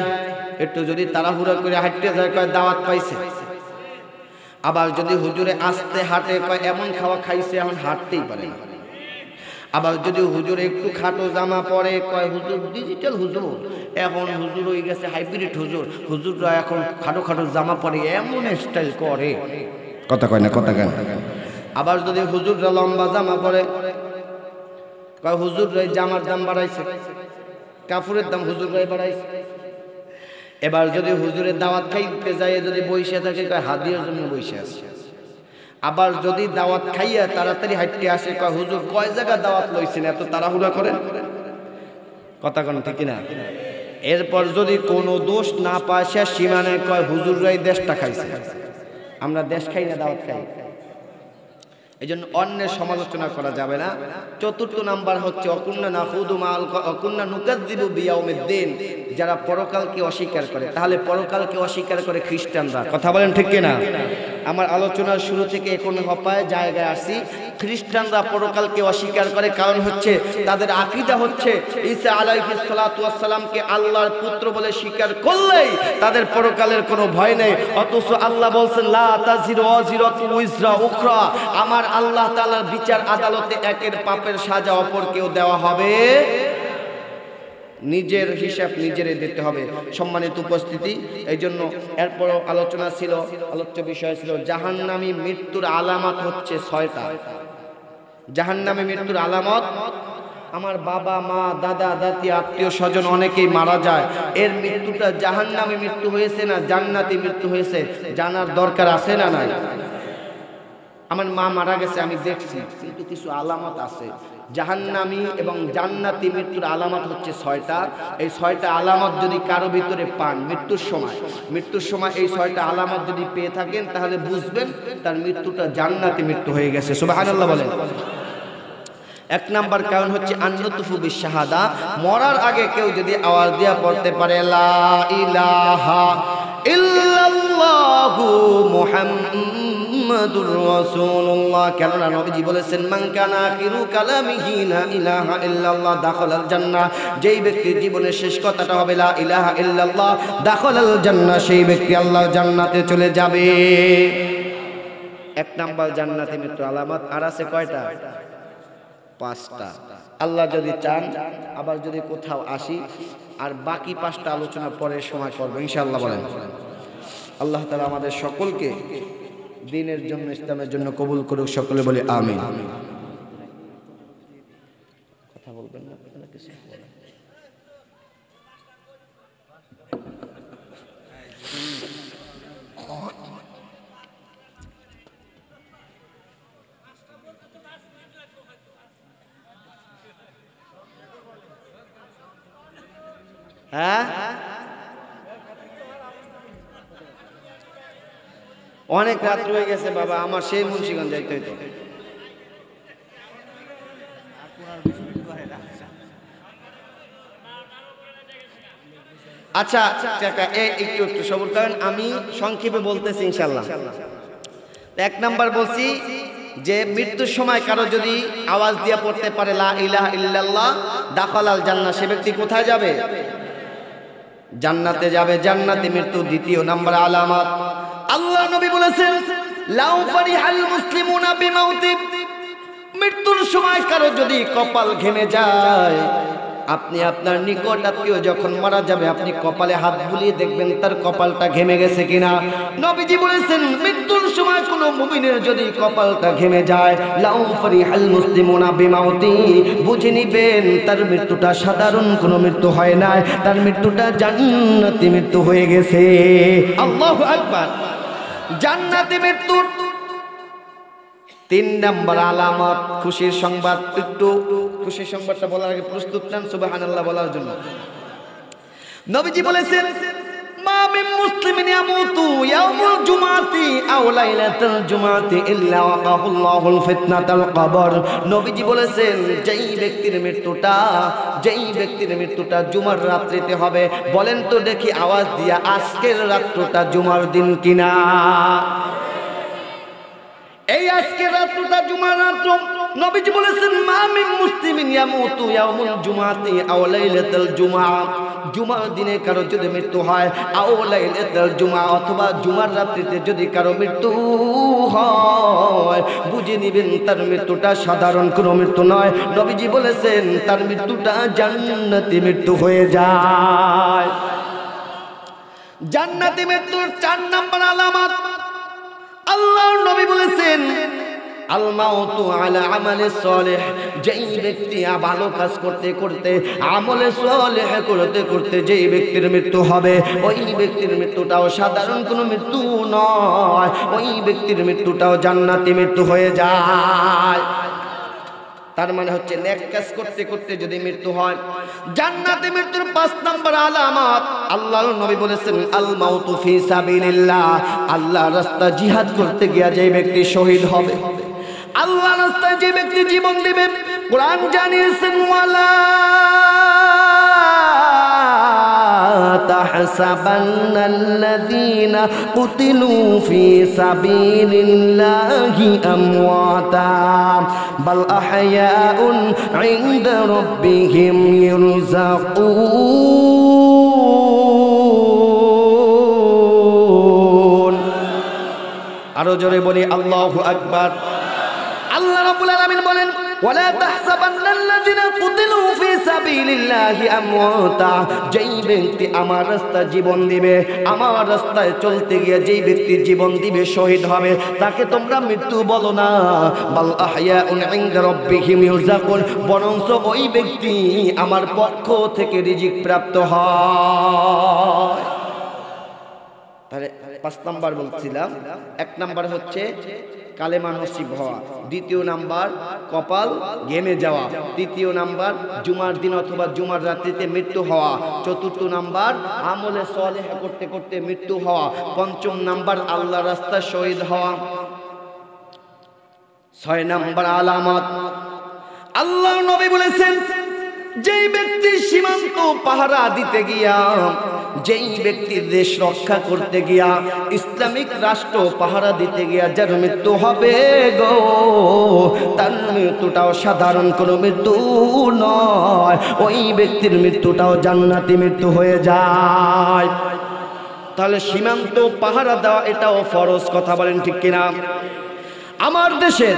একটু যদি তাড়াহুড়া করে হাঁটতে যায়, কয় দাওয়াত পাইছে। আবার যদি হুজুরে আস্তে হাঁটে, কয় এমন খাওয়া খাইছে এখন হাঁটতেই পারে না। আবার যদি হুজুরে একটু খাটো জামা পরে, কয় হুজুর ডিজিটাল হুজুর, এখন হুজুর হয়ে গেছে হাইব্রিড হুজুর, হুজুররা এখন খাটো খাটো জামা পরে এমন স্টাইল করে। কথা কয় না, কথা কেন? আবার যদি হুজুররা লম্বা জামা পরে, কয় হুজুররা জামার দাম বাড়াইছে, কাপড়ের দাম হুজুররাই বাড়াইছে। এবার যদি হুজুরের দাওয়াত খাইতে যায়, যদি বইসে থাকে, কয় হাদিয়ার জন্য বইসে আছে। আবার যদি দাওয়াত খাইয়া তাড়াতাড়ি হাঁটতে আসে, কয় হুজুর কয় জায়গা দাওয়াত লইছেন, এত তাড়াহুড়া করেন। কথা কোন ঠিক না? এরপর যদি কোনো দোষ না পায়, সে সীমানে কয় হুজুররাই দেশটা খাইছে, আমরা দেশ খাই না, দাওয়াত খাই। এই জন্য অন্যের সমালোচনা করা যাবে না। চতুর্থ নাম্বার হচ্ছে অকুন্না নাখুদু মাল অকুন্না নুকাযযিবু বিয়াউমিদ্দিন, যারা পরকালকে অস্বীকার করে। তাহলে পরকালকে অস্বীকার করে খ্রিস্টানরা, কথা বলেন ঠিক কিনা? আমার আলোচনার শুরু থেকে এখন হপায় জায়গায় আসি, খ্রিস্টানরা পরকালকে অস্বীকার করে। কারণ হচ্ছে তাদের আকীদা হচ্ছে ঈসা আলাইহিস সালাতু ওয়াস সালামকে আল্লাহর পুত্র বলে স্বীকার করলেই তাদের পরকালের কোনো ভয় নেই। অথচ আল্লাহ বলছেন লা তাজিরু ওয়াজিরাতু উযরা উখরা, আমার আল্লাহ তাআলার বিচার আদালতে একের পাপের সাজা অপর কেউ দেওয়া হবে, নিজের হিসাব নিজেরই দিতে হবে। সম্মানিত উপস্থিতি, এই জন্য এরপরও আলোচনা ছিল, আলোচ্য বিষয় ছিল জাহান্নামী মৃত্যুর আলামত হচ্ছে 6টা। জাহান্নামী মৃত্যুর আলামত, আমার বাবা মা দাদা দাদি আত্মীয় স্বজন অনেকেই মারা যায়, এর মৃত্যুটা জাহান্নামী মৃত্যু হয়েছে না জান্নাতি মৃত্যু হয়েছে জানার দরকার আছে না নাই? আমার মা মারা গেছে আমি দেখছি, কিন্তু কিছু আলামত আছে। জাহান্নামী এবং জান্নাতি মৃত্যুর আলামত হচ্ছে 6টা। এই 6টা আলামত যদি কারো ভিতরে পান মৃত্যুর সময় এই 6টা আলামত যদি পেয়ে থাকেন, তাহলে বুঝবেন তার মৃত্যুটা জান্নাতি মৃত্যু হয়ে গেছে। সুবহানাল্লাহ বলেন। 1 নাম্বার কারণ হচ্ছে আন্নুতুফু বিশাহাদা, মরার আগে কেউ যদি আওয়াজ দিয়া পড়তে পারে লা ইলাহা ইল্লাল্লাহু মুহাম্মাদুর রাসূলুল্লাহ। কেননা নবীজি বলেছেন মান কানা আখিরু কালামিহি লা ইলাহা ইল্লাল্লাহ দাখালাল জান্নাহ, যেই ব্যক্তির জীবনের শেষ কথাটা হবে লা ইলাহা ইল্লাল্লাহ দাখালাল জান্নাহ, সেই ব্যক্তি আল্লাহর জান্নাতে চলে যাবে। 1 নাম্বার জান্নাতি মৃত্যুর আলামত। আর আছে কয়টা? 5টা। আল্লাহ যদি চান আবার যদি কোথাও আসি আর বাকি 5টা আলোচনা পরে সময় করবো ইনশাআল্লাহ বলেন। আল্লাহ তাআলা আমাদের সকলকে দ্বীনের জন্য ইসলামের জন্য কবুল করুক, সকলে বলি আমিন। কথা বলবেন না? হ্যাঁ, অনেক রাত হয়ে গেছে বাবা, আমার সেই মুন্সিগঞ্জ যাইতে হইতো। আচ্ছা কাকা একটু সবুর করেন, আমি সংক্ষেপে বলতেছি ইনশাআল্লাহ। 1 নাম্বার বলছি যে মৃত্যুর সময় কারো যদি আওয়াজ দিয়ে পড়তে পারে লা ইলাহা ইল্লাল্লাহ দাখালাল জান্নাহ, সে ব্যক্তি কোথায় যাবে? জান্নাতে যাবে। জান্নাতে মৃত্যু 2 নাম্বার আলামত। আল্লাহ নবী বলেছেন লাউ ফারিহাল মুসলিমুনা বিমাউতি, মৃত্যুর সময় কারো যদি কপাল ঘেমে যায়, আপনি আপনার নিকট আত্মীয় যখন মারা যাবে আপনি কপালে হাত বুলিয়ে দেখবেন তার কপালটা ঘেমে গেছে কিনা। নবীজি বলেছেন মৃত্যুর সময় কোনো মুমিনের যদি কপালটা ঘেমে যায় লাউ ফারিহাল মুসলিমুনা বিমাউতি, বুঝে নিবেন তার মৃত্যুটা সাধারণ কোনো মৃত্যু হয় না, তার মৃত্যুটা জান্নাতি মৃত্যু হয়ে গেছে। আল্লাহু আকবার। জান্নাতি মৃত্যুর 3 নাম্বার আলামত, খুশির সংবাদ। একটু খুশির সংবাদটা বলার আগে প্রস্তুত নেন সুবহানাল্লাহ বলার জন্য। নবীজি বলেছেন মা মিন মুসলিমিন ইয়ামুতু ইয়াউমুল জুমআতি আও লাইলাতুল জুমআতি ইল্লা ওয়াকাহুল্লাহুল ফিতনাতুল কবর। নবীজি বলেছেন যেই ব্যক্তির মৃত্যুটা জুমার রাত্রিতে হবে, বলেন তো দেখি আওয়াজ দিয়া আজকের রাতটা জুমার দিন কিনা? এই আজকে রাতটা জুমার রাত। নবীজি বলেছেন মা মিন মুসলিমিন ইয়ামুতু ইয়াউমুল জুমআতি আও লাইলাতুল জুমআ, জুমার দিনে কারো যদি মৃত্যু হয় আও লাইলাতুল জুমআ, অথবা জুমার রাত্রিতে যদি কারো মৃত্যু হয়, বুঝে নেবেন তার মৃত্যুটা সাধারণ কোনো মৃত্যু নয়। নবীজি বলেছেন তার মৃত্যুটা জান্নাতি মৃত্যু হয়ে যায়। জান্নাতি মৃত্যুর 4 নাম্বার আলামত। আল্লাহর নবী বলেছেন আল মাউতু আলা আমালি সালিহ, যেই ব্যক্তি ভালো কাজ করতে করতে আমলে সালেহ করতে করতে যেই ব্যক্তির মৃত্যু হবে, ওই ব্যক্তির মৃত্যুটাও সাধারণ কোনো মৃত্যু নয়, ওই ব্যক্তির মৃত্যুটাও জান্নাতি মৃত্যু হয়ে যায়। তার মানে হচ্ছে নেক কাজ করতে করতে যদি মৃত্যু হয়। জান্নাতে মৃত্যুর 5 নাম্বার আলামত। আল্লাহর নবী বলেছেন আল মাউতু ফি সাবিলিল্লাহ, আল্লাহর রাস্তায় জিহাদ করতে গিয়ে যে ব্যক্তি শহীদ হবে, আল্লাহ রাস্তায় যে ব্যক্তি জীবন দিবে, কোরআন জানিয়েছেন ওয়ালা তাহসাবান্নাল্লাযীনা কুতিলু ফী সাবিলিল্লাহি আমওয়াতা বাল আহইয়াউন ইনদা রাব্বিহিম ইরযাকুন। আরো জোরে বলি আল্লাহু আকবার। আল্লাহ রাব্বুল আলামিন বলেন ওয়ালা তাহসাবান্নাল্লাযীনা কুতিলু ফী সাবিলিল্লাহি আমওয়াতা, যেই ব্যক্তি আমার রাস্তায় জীবন দিবে, আমার রাস্তায় চলতে গিয়ে যেই ব্যক্তি জীবন দিবে শহীদ হবে, তাকে তোমরা মৃত্যু বলো না, বাল আহইয়াউন ইনদা রাব্বিহিম ইরযাকুন, বরঞ্চ ওই ব্যক্তি আমার পক্ষ থেকে রিজিক প্রাপ্ত হয়। তাহলে 5 নাম্বার বলছিলাম, 1 নাম্বার হচ্ছে কালেমা নসিব হওয়া, 2য় নাম্বার কপাল ঘেমে যাওয়া, 3য় নাম্বার জুমার দিন অথবা জুমার রাত্রিতে মৃত্যু হওয়া, 4র্থ নাম্বার আমলে সালেহ করতে করতে মৃত্যু হওয়া, 5ম নাম্বার আল্লাহর রাস্তায় শহীদ হওয়া, 6 নাম্বার আলামত। আল্লাহর নবী বলেছেন যেই ব্যক্তি সীমান্ত পাহারা দিতে গিয়া, যেই ব্যক্তি দেশ রক্ষা করতে গিয়া, ইসলামিক রাষ্ট্র পাহারা দিতে গিয়া যার মৃত্যু হবে গো, তার মৃত্যুটাও সাধারণ কোনো মৃত্যু নয়, ওই ব্যক্তির মৃত্যুটাও জান্নাতি মৃত্যু হয়ে যায়। তাহলে সীমান্ত পাহারা দেওয়া এটাও ফরজ, কথা বলেন ঠিক কিনা? আমার দেশের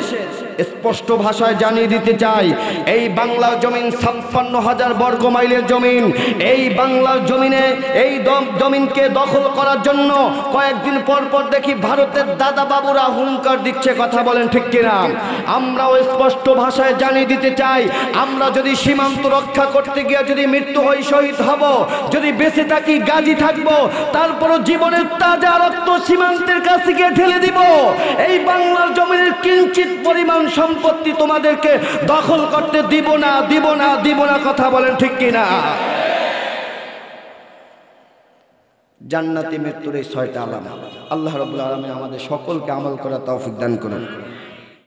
স্পষ্ট ভাষায় জানিয়ে দিতে চাই, এই বাংলার জমিন 56,000 বর্গ মাইলের জমিন। এই বাংলার জমিনে এই জমিনকে দখল করার জন্য কয়েকদিন পর পর দেখি ভারতের দাদা বাবুরা হুঙ্কার দিচ্ছে, কথা বলেন ঠিক কিনা? আমরাও স্পষ্ট ভাষায় জানিয়ে দিতে চাই, আমরা যদি সীমান্ত রক্ষা করতে গিয়ে যদি মৃত্যু হই শহীদ হব, যদি বেঁচে থাকি গাজী থাকব, তারপরও জীবনের তাজা রক্ত সীমান্তের কাছে গিয়ে ঢেলে দিব। এই বাংলার জমিনের কিঞ্চিত পরিমাণ সম্পত্তি তোমাদেরকে দখল করতে দিব না, দিব না, দিব না, কথা বলেন ঠিক কিনা? জান্নাতি মৃত্যুর এই 6টা আলামত। আল্লাহ রাব্বুল আলামিন আমাদের সকলকে আমল করার তৌফিক দান করুন।